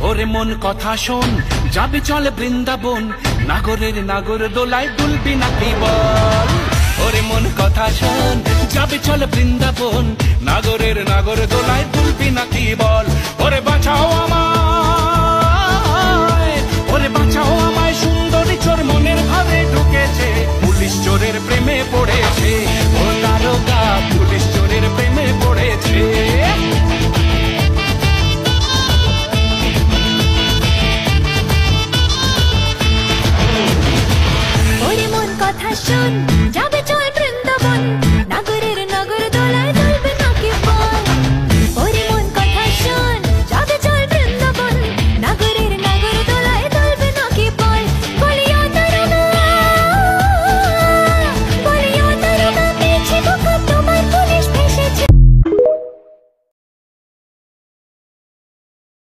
ওরে মন কথা শোন, যাবি চলে বৃন্দাবন, নাগরের নাগর দোলায় দুলবি নাকি বল। ওরে মন কথা শোন, যাবি চলে বৃন্দাবন, নাগরের নাগর দোলায় দুলবি নাকি বল। ওরে বাঁচাও আমায়, ওরে বাঁচাও আমায়, সুন্দরী চোর মনের ভাবে ঢুকেছে, পুলিশ চোরের প্রেমে পড়েছে। ও দারোগা পুলিশ চোরের প্রেমে পড়েছে।